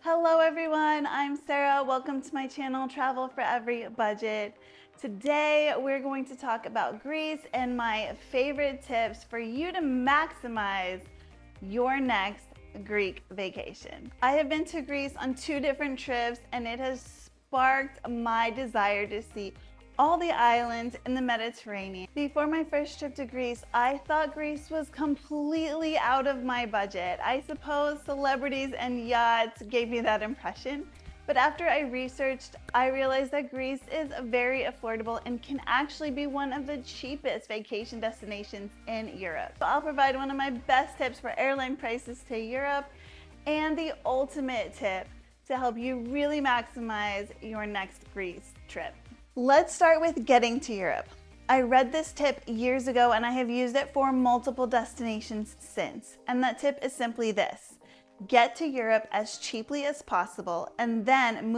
Hello everyone, I'm Sarah. Welcome to my channel, Travel for Every Budget. Today we're going to talk about Greece and my favorite tips for you to maximize your next Greek vacation. I have been to Greece on 2 different trips and it has sparked my desire to see all the islands in the Mediterranean. Before my first trip to Greece, I thought Greece was completely out of my budget. I suppose celebrities and yachts gave me that impression. But after I researched, I realized that Greece is very affordable and can actually be one of the cheapest vacation destinations in Europe. So I'll provide one of my best tips for airline prices to Europe and the ultimate tip to help you really maximize your next Greece trip. Let's start with getting to Europe. I read this tip years ago and I have used it for multiple destinations since. And that tip is simply this: get to Europe as cheaply as possible and then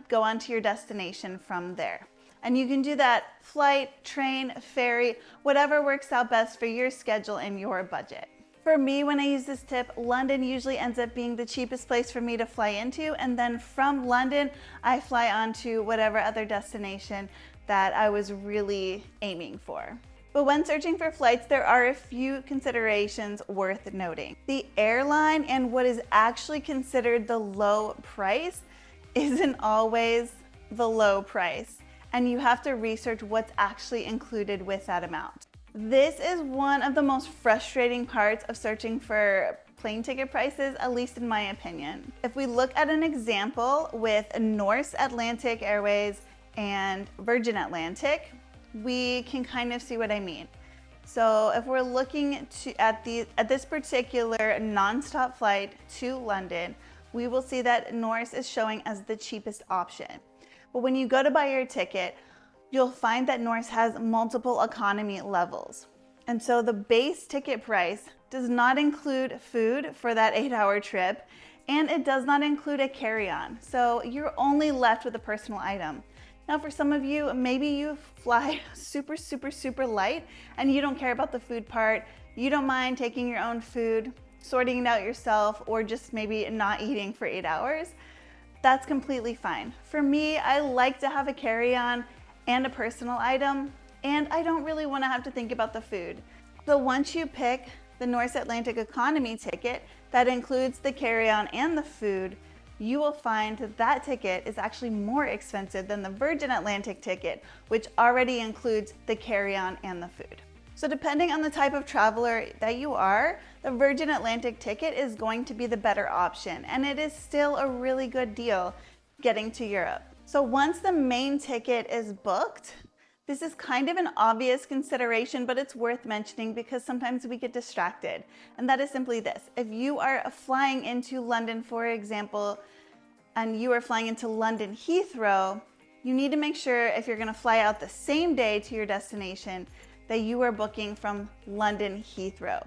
go on to your destination from there. And you can do that flight, train, ferry, whatever works out best for your schedule and your budget. For me, when I use this tip, London usually ends up being the cheapest place for me to fly into, and then from London, I fly on to whatever other destination that I was really aiming for. But when searching for flights, there are a few considerations worth noting. The airline and what is actually considered the low price isn't always the low price, and you have to research what's actually included with that amount. This is one of the most frustrating parts of searching for plane ticket prices, at least in my opinion. If we look at an example with Norse Atlantic Airways and Virgin Atlantic, we can kind of see what I mean. So if we're looking at this particular non-stop flight to London, we will see that Norse is showing as the cheapest option. But when you go to buy your ticket, you'll find that Norse has multiple economy levels. And so the base ticket price does not include food for that 8-hour trip, and it does not include a carry-on. So you're only left with a personal item. Now for some of you, maybe you fly super light and you don't care about the food part. You don't mind taking your own food, sorting it out yourself, or just maybe not eating for 8 hours. That's completely fine. For me, I like to have a carry-on and a personal item, and I don't really want to have to think about the food. So once you pick the Norse Atlantic economy ticket that includes the carry-on and the food, you will find that ticket is actually more expensive than the Virgin Atlantic ticket, which already includes the carry-on and the food. So depending on the type of traveler that you are, the Virgin Atlantic ticket is going to be the better option, and it is still a really good deal getting to Europe. So once the main ticket is booked, this is kind of an obvious consideration, but it's worth mentioning because sometimes we get distracted. And that is simply this: if you are flying into London, for example, and you are flying into London Heathrow, you need to make sure, if you're gonna fly out the same day to your destination, that you are booking from London Heathrow.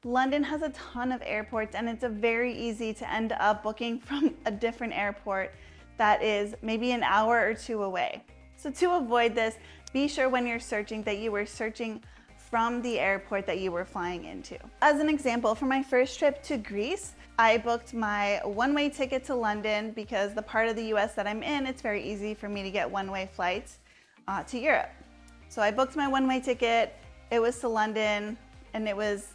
London has a ton of airports and it's very easy to end up booking from a different airport that is maybe an hour or 2 away. So to avoid this, be sure when you're searching that you are searching from the airport that you were flying into. As an example, for my first trip to Greece, I booked my one-way ticket to London because the part of the US that I'm in, it's very easy for me to get one-way flights to Europe. So I booked my one-way ticket, it was to London, and it was,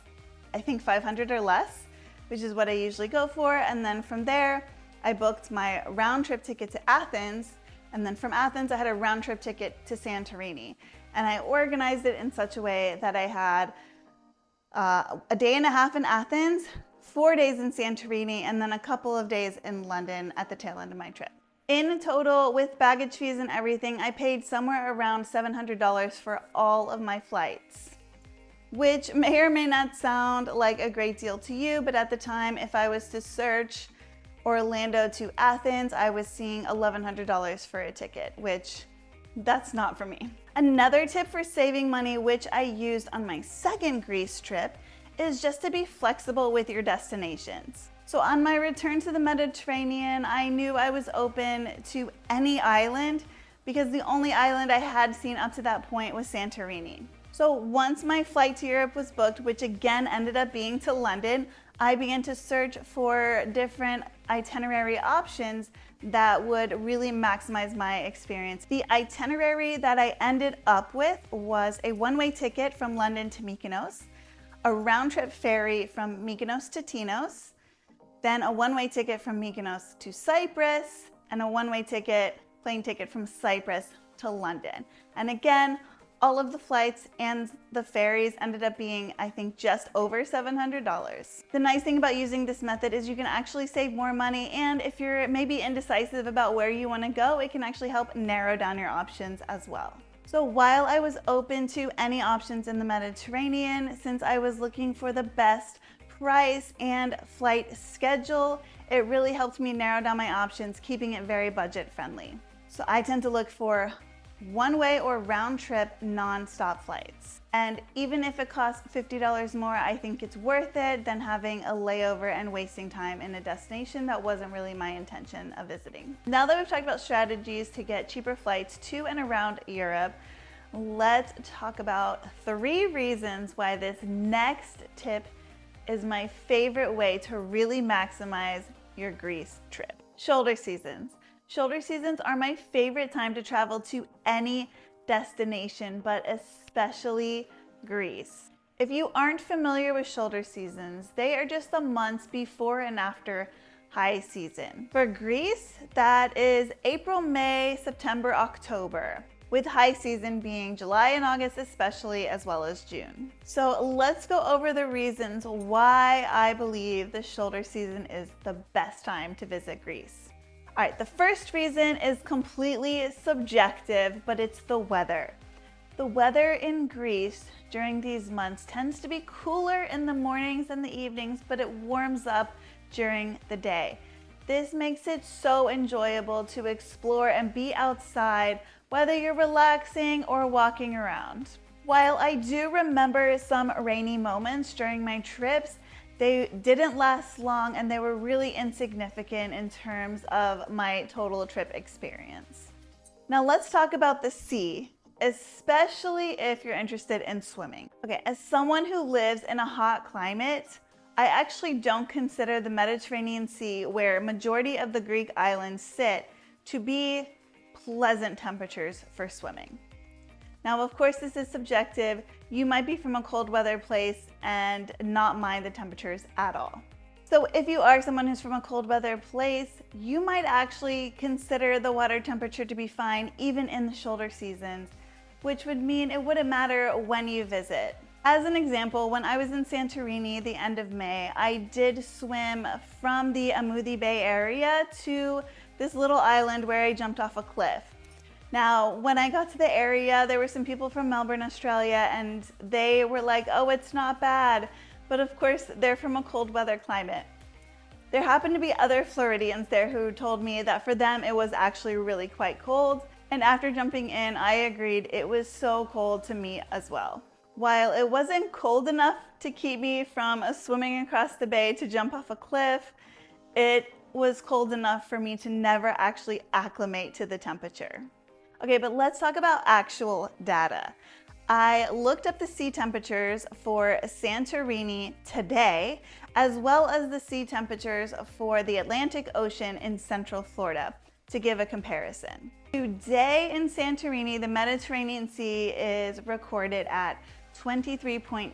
I think, $500 or less, which is what I usually go for. And then from there, I booked my round trip ticket to Athens, and then from Athens I had a round trip ticket to Santorini. And I organized it in such a way that I had a day and a half in Athens, 4 days in Santorini, and then a couple of days in London at the tail end of my trip. In total, with baggage fees and everything, I paid somewhere around $700 for all of my flights, which may or may not sound like a great deal to you, but at the time, if I was to search Orlando to Athens, I was seeing $1,100 for a ticket, which that's not for me. Another tip for saving money, which I used on my second Greece trip, is just to be flexible with your destinations. So on my return to the Mediterranean, I knew I was open to any island because the only island I had seen up to that point was Santorini. So once my flight to Europe was booked, which again ended up being to London, I began to search for different itinerary options that would really maximize my experience. The itinerary that I ended up with was a one-way ticket from London to Mykonos, a round-trip ferry from Mykonos to Tinos, then a one-way ticket from Mykonos to Cyprus, and a one-way plane ticket from Cyprus to London. And again, all of the flights and the ferries ended up being, I think, just over $700. The nice thing about using this method is you can actually save more money, and if you're maybe indecisive about where you want to go, it can actually help narrow down your options as well. So while I was open to any options in the Mediterranean, since I was looking for the best price and flight schedule, it really helped me narrow down my options, keeping it very budget friendly. So I tend to look for one-way or round-trip non-stop flights. And even if it costs $50 more, I think it's worth it than having a layover and wasting time in a destination that wasn't really my intention of visiting. Now that we've talked about strategies to get cheaper flights to and around Europe, let's talk about 3 reasons why this next tip is my favorite way to really maximize your Greece trip. Shoulder seasons. Shoulder seasons are my favorite time to travel to any destination, but especially Greece. If you aren't familiar with shoulder seasons, they are just the months before and after high season. For Greece, that is April, May, September, October, with high season being July and August especially, as well as June. So let's go over the reasons why I believe the shoulder season is the best time to visit Greece. All right, the first reason is completely subjective, but it's the weather. The weather in Greece during these months tends to be cooler in the mornings and the evenings, but it warms up during the day. This makes it so enjoyable to explore and be outside, whether you're relaxing or walking around. While I do remember some rainy moments during my trips, they didn't last long and they were really insignificant in terms of my total trip experience. Now let's talk about the sea, especially if you're interested in swimming. Okay, as someone who lives in a hot climate, I actually don't consider the Mediterranean Sea, where majority of the Greek islands sit, to be pleasant temperatures for swimming. Now, of course, this is subjective. You might be from a cold weather place and not mind the temperatures at all. So if you are someone who's from a cold weather place, you might actually consider the water temperature to be fine even in the shoulder seasons, which would mean it wouldn't matter when you visit. As an example, when I was in Santorini the end of May, I did swim from the Amoudi Bay area to this little island where I jumped off a cliff. Now, when I got to the area, there were some people from Melbourne, Australia, and they were like, oh, it's not bad. But of course, they're from a cold weather climate. There happened to be other Floridians there who told me that for them, it was actually really quite cold. And after jumping in, I agreed it was so cold to me as well. While it wasn't cold enough to keep me from swimming across the bay to jump off a cliff, it was cold enough for me to never actually acclimate to the temperature. Okay, but let's talk about actual data. I looked up the sea temperatures for Santorini today, as well as the sea temperatures for the Atlantic Ocean in Central Florida to give a comparison. Today in Santorini, the Mediterranean Sea is recorded at 23.6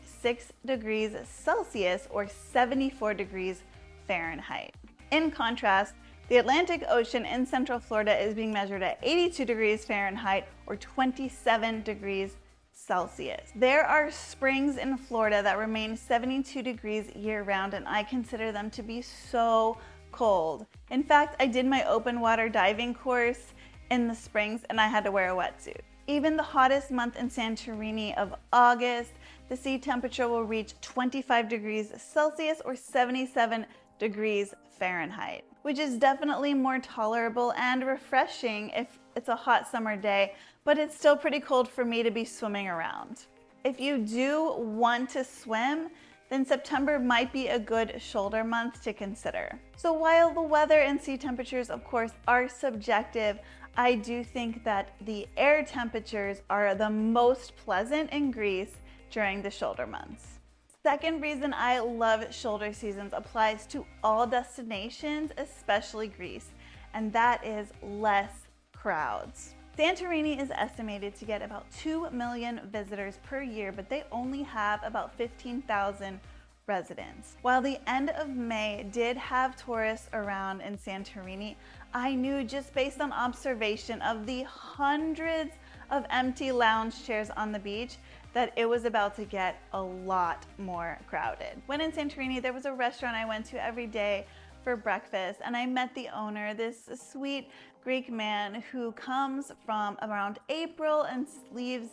degrees Celsius or 74 degrees Fahrenheit. In contrast, the Atlantic Ocean in Central Florida is being measured at 82 degrees Fahrenheit or 27 degrees Celsius. There are springs in Florida that remain 72 degrees year-round, and I consider them to be so cold. In fact, I did my open water diving course in the springs and I had to wear a wetsuit. Even the hottest month in Santorini of August, the sea temperature will reach 25 degrees Celsius or 77 degrees Fahrenheit, which is definitely more tolerable and refreshing if it's a hot summer day, but it's still pretty cold for me to be swimming around. If you do want to swim, then September might be a good shoulder month to consider. So while the weather and sea temperatures, of course, are subjective, I do think that the air temperatures are the most pleasant in Greece during the shoulder months. second reason I love shoulder seasons applies to all destinations, especially Greece, and that is less crowds. Santorini is estimated to get about 2 million visitors per year, but they only have about 15,000 residents. While the end of May did have tourists around in Santorini, I knew just based on observation of the hundreds of empty lounge chairs on the beach that it was about to get a lot more crowded. When in Santorini, there was a restaurant I went to every day for breakfast, and I met the owner, this sweet Greek man who comes from around April and leaves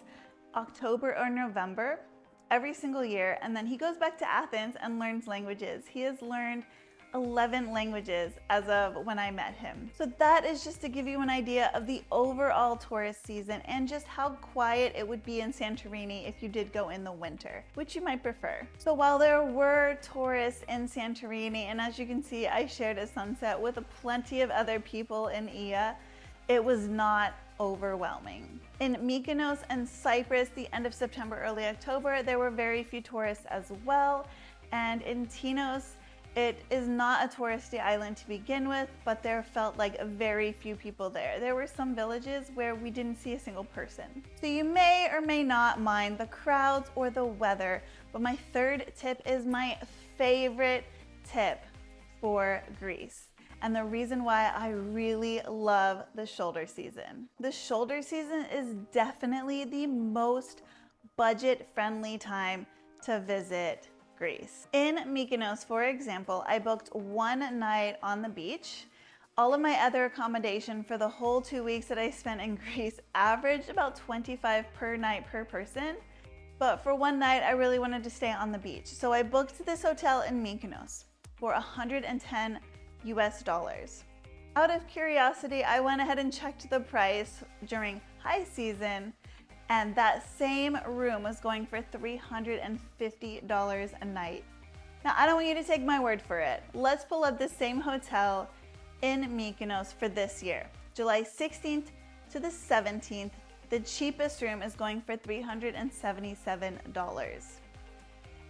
October or November every single year, and then he goes back to Athens and learns languages. He has learned 11 languages as of when I met him. So that is just to give you an idea of the overall tourist season and just how quiet it would be in Santorini if you did go in the winter, which you might prefer. So while there were tourists in Santorini, and as you can see, I shared a sunset with plenty of other people in Ia, it was not overwhelming. In Mykonos and Cyprus, the end of September, early October, there were very few tourists as well. And in Tinos, it is not a touristy island to begin with, but there felt like very few people there. There were some villages where we didn't see a single person. So you may or may not mind the crowds or the weather, but my third tip is my favorite tip for Greece. And the reason why I really love the shoulder season. The shoulder season is definitely the most budget-friendly time to visit Greece. In Mykonos, for example, I booked one night on the beach. All of my other accommodation for the whole 2 weeks that I spent in Greece averaged about $25 per night per person. But for one night, I really wanted to stay on the beach. So I booked this hotel in Mykonos for $110 US. Out of curiosity, I went ahead and checked the price during high season, and that same room was going for $350 a night. Now, I don't want you to take my word for it. Let's pull up the same hotel in Mykonos for this year. July 16th to the 17th, the cheapest room is going for $377.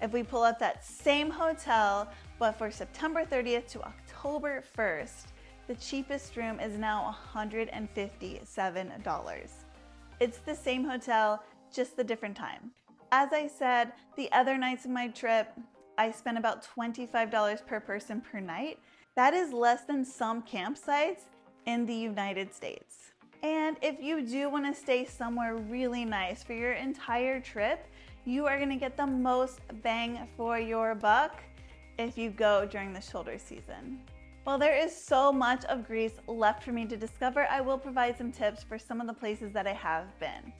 If we pull up that same hotel, but for September 30th to October 1st, the cheapest room is now $157. It's the same hotel, just the different time. As I said, the other nights of my trip, I spent about $25 per person per night. That is less than some campsites in the United States. And if you do want to stay somewhere really nice for your entire trip, you are going to get the most bang for your buck if you go during the shoulder season. While there is so much of Greece left for me to discover, I will provide some tips for some of the places that I have been.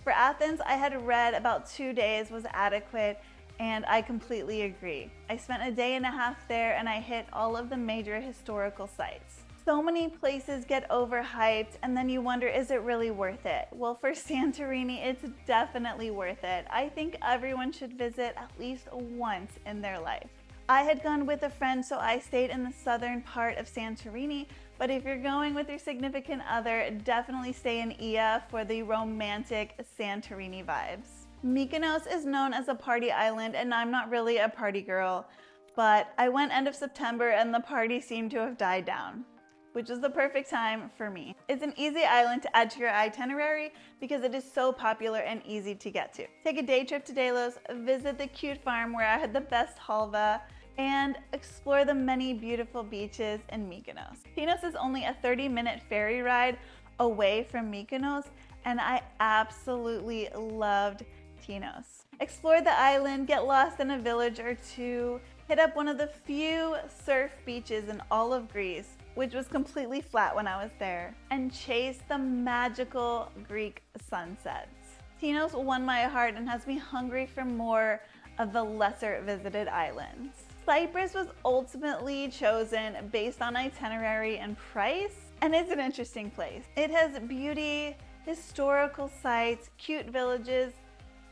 For Athens, I had read about 2 days was adequate, and I completely agree. I spent a day and a half there and I hit all of the major historical sites. So many places get overhyped and then you wonder, is it really worth it? Well, for Santorini, it's definitely worth it. I think everyone should visit at least once in their life. I had gone with a friend, so I stayed in the southern part of Santorini, but if you're going with your significant other, definitely stay in Ia for the romantic Santorini vibes. Mykonos is known as a party island, and I'm not really a party girl, but I went end of September and the party seemed to have died down, which is the perfect time for me. It's an easy island to add to your itinerary because it is so popular and easy to get to. Take a day trip to Delos, visit the cute farm where I had the best halva, and explore the many beautiful beaches in Mykonos. Tinos is only a 30-minute ferry ride away from Mykonos, and I absolutely loved Tinos. Explore the island, get lost in a village or two, hit up one of the few surf beaches in all of Greece, which was completely flat when I was there, and chase the magical Greek sunsets. Tinos won my heart and has me hungry for more of the lesser visited islands. Cyprus was ultimately chosen based on itinerary and price, and it's an interesting place. It has beauty, historical sites, cute villages,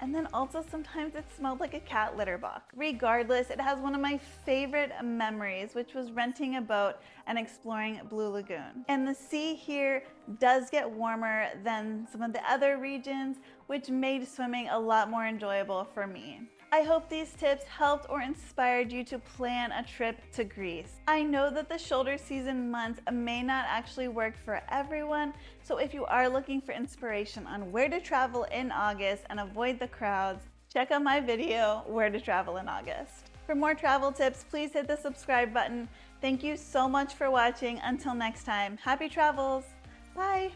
and then also sometimes it smelled like a cat litter box. Regardless, it has one of my favorite memories, which was renting a boat and exploring Blue Lagoon. And the sea here does get warmer than some of the other regions, which made swimming a lot more enjoyable for me. I hope these tips helped or inspired you to plan a trip to Greece. I know that the shoulder season months may not actually work for everyone, so if you are looking for inspiration on where to travel in August and avoid the crowds, check out my video, Where to Travel in August. For more travel tips, please hit the subscribe button. Thank you so much for watching. Until next time, happy travels. Bye.